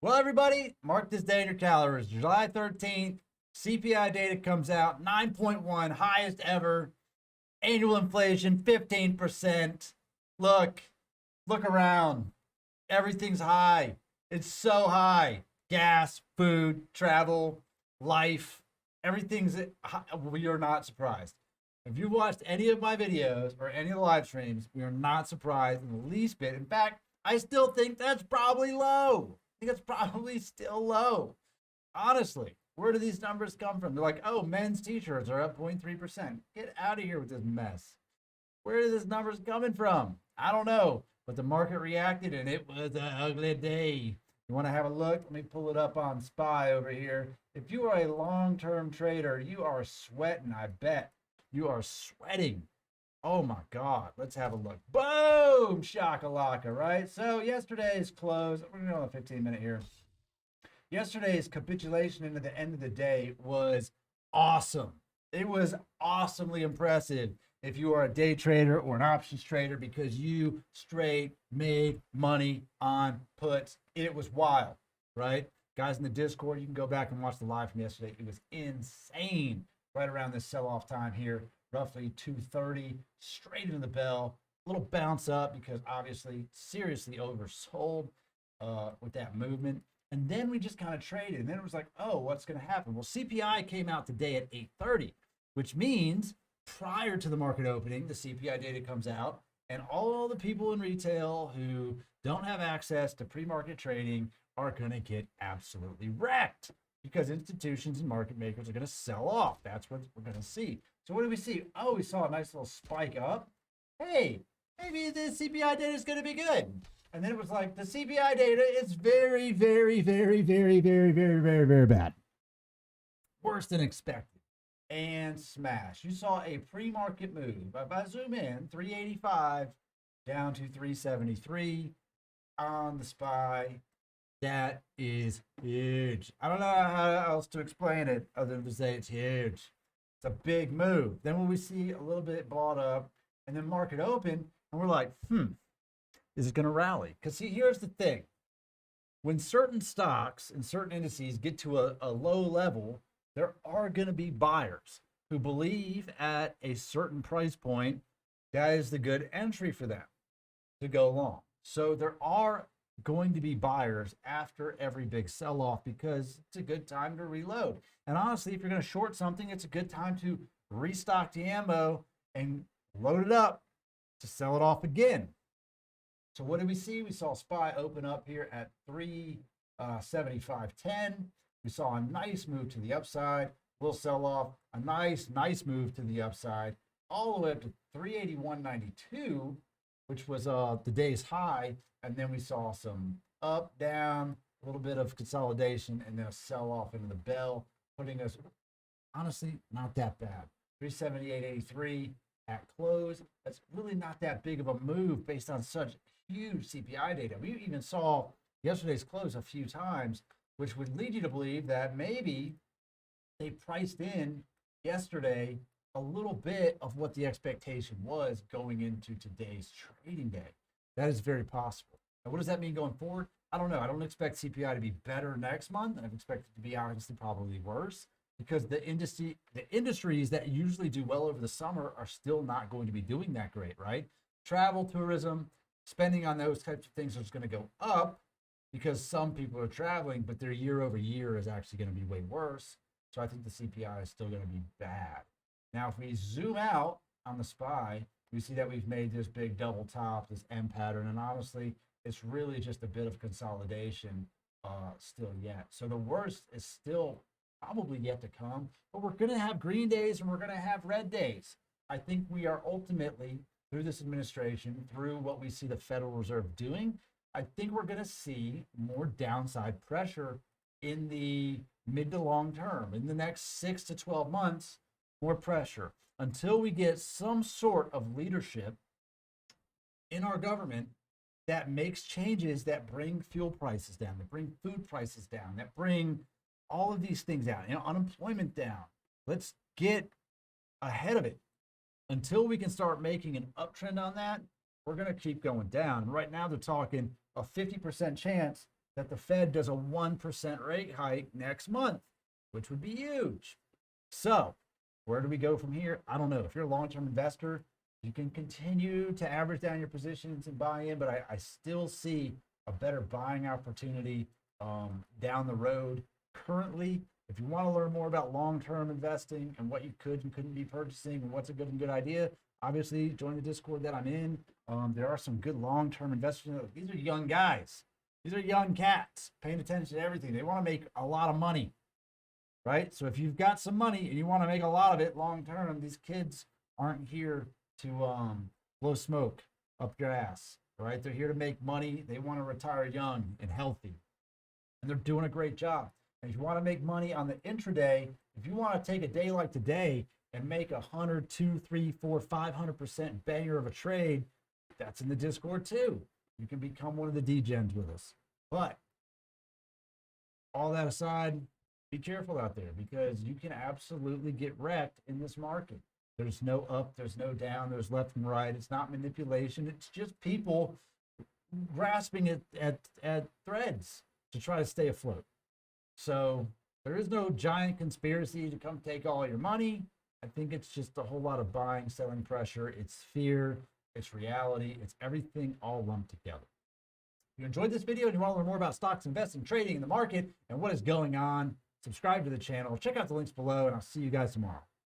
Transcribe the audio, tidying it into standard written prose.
Well, everybody, mark this day in your calendars. July 13th, CPI data comes out, 9.1, highest ever. Annual inflation, 15%. Look, look around. Everything's high. It's so high. Gas, food, travel, life, everything's high. We are not surprised. If you watched any of my videos or any of the live streams, we are not surprised in the least bit. In fact, I still think that's probably low. I think it's probably still low. Honestly, where do these numbers come from? They're like, oh, men's t-shirts are up 0.3%. Get out of here with this mess. Where are these numbers coming from? I don't know. But the market reacted and it was an ugly day. You want to have a look? Let me pull it up on SPY over here. If you are a long-term trader, you are sweating, I bet. You are sweating. Oh my God. Let's have a look. Boom! Shakalaka, right? So yesterday's close. We're going to go on a 15-minute here. Yesterday's capitulation into the end of the day was awesome. It was awesomely impressive if you are a day trader or an options trader because you straight made money on puts. It was wild, right? Guys in the Discord, you can go back and watch the live from yesterday. It was insane right around this sell-off time here, roughly 2:30, straight into the bell. A little bounce up because obviously seriously oversold with that movement. And then we just kind of traded. And then it was like, oh, what's going to happen? Well, CPI came out today at 8:30, which means prior to the market opening, the CPI data comes out, and all the people in retail who don't have access to pre-market trading are going to get absolutely wrecked because institutions and market makers are going to sell off. That's what we're going to see. So what do we see? Oh, we saw a nice little spike up. Hey, maybe the CPI data is going to be good. And then it was like the CPI data is very, very, very, very, very, very, very, very bad. Worse than expected. And smash. You saw a pre-market move. If I zoom in, 385 down to 373 on the SPY. That is huge. I don't know how else to explain it other than to say it's huge. It's a big move. Then when we see a little bit bought up and then market open, and we're like, is it going to rally? Because see, here's the thing. When certain stocks and certain indices get to a low level, there are going to be buyers who believe at a certain price point that is the good entry for them to go long. So there are going to be buyers after every big sell-off because it's a good time to reload. And honestly, if you're going to short something, it's a good time to restock the ammo and load it up to sell it off again. So what did we see? We saw SPY open up here at 375.10. We saw a nice move to the upside, little sell off, a nice move to the upside, all the way up to 381.92, which was the day's high. And then we saw some up, down, a little bit of consolidation, and then a sell off into the bell, putting us honestly not that bad. 378.83 at close. That's really not that big of a move based on such huge CPI data. We even saw yesterday's close a few times, which would lead you to believe that maybe they priced in yesterday a little bit of what the expectation was going into today's trading day. That is very possible. And what does that mean going forward? I don't know. I don't expect CPI to be better next month. I expect it to be honestly probably worse because the industries that usually do well over the summer are still not going to be doing that great, right? Travel, tourism, spending on those types of things is going to go up because some people are traveling, but their year over year is actually going to be way worse. So I think the CPI is still going to be bad. Now, if we zoom out on the SPY, we see that we've made this big double top, this M pattern, and honestly, it's really just a bit of consolidation still yet. So the worst is still probably yet to come, but we're going to have green days and we're going to have red days. I think we are ultimately, through this administration, through what we see the Federal Reserve doing, I think we're going to see more downside pressure in the mid to long term. In the next 6 to 12 months, more pressure until we get some sort of leadership in our government that makes changes that bring fuel prices down, that bring food prices down, that bring all of these things down, unemployment down. Let's get ahead of it. Until we can start making an uptrend on that, we're going to keep going down. Right now, they're talking a 50% chance that the Fed does a 1% rate hike next month, which would be huge. So where do we go from here? I don't know. If you're a long-term investor, you can continue to average down your positions and buy in, but I still see a better buying opportunity down the road. Currently, if you want to learn more about long-term investing and what you could and couldn't be purchasing and what's a good idea, obviously join the Discord that I'm in. There are some good long-term investors. These are young guys. These are young cats paying attention to everything. They want to make a lot of money, right? So if you've got some money and you want to make a lot of it long-term, these kids aren't here to blow smoke up your ass, right? They're here to make money. They want to retire young and healthy, and they're doing a great job. And if you want to make money on the intraday, if you want to take a day like today and make 100, 2, 3, 4, 500% banger of a trade, that's in the Discord too. You can become one of the D-gens with us. But all that aside, be careful out there because you can absolutely get wrecked in this market. There's no up, there's no down, there's left and right. It's not manipulation. It's just people grasping at threads to try to stay afloat. So there is no giant conspiracy to come take all your money. I think it's just a whole lot of buying, selling pressure. It's fear, it's reality, it's everything all lumped together. If you enjoyed this video and you want to learn more about stocks, investing, trading in the market, and what is going on, subscribe to the channel, check out the links below, and I'll see you guys tomorrow.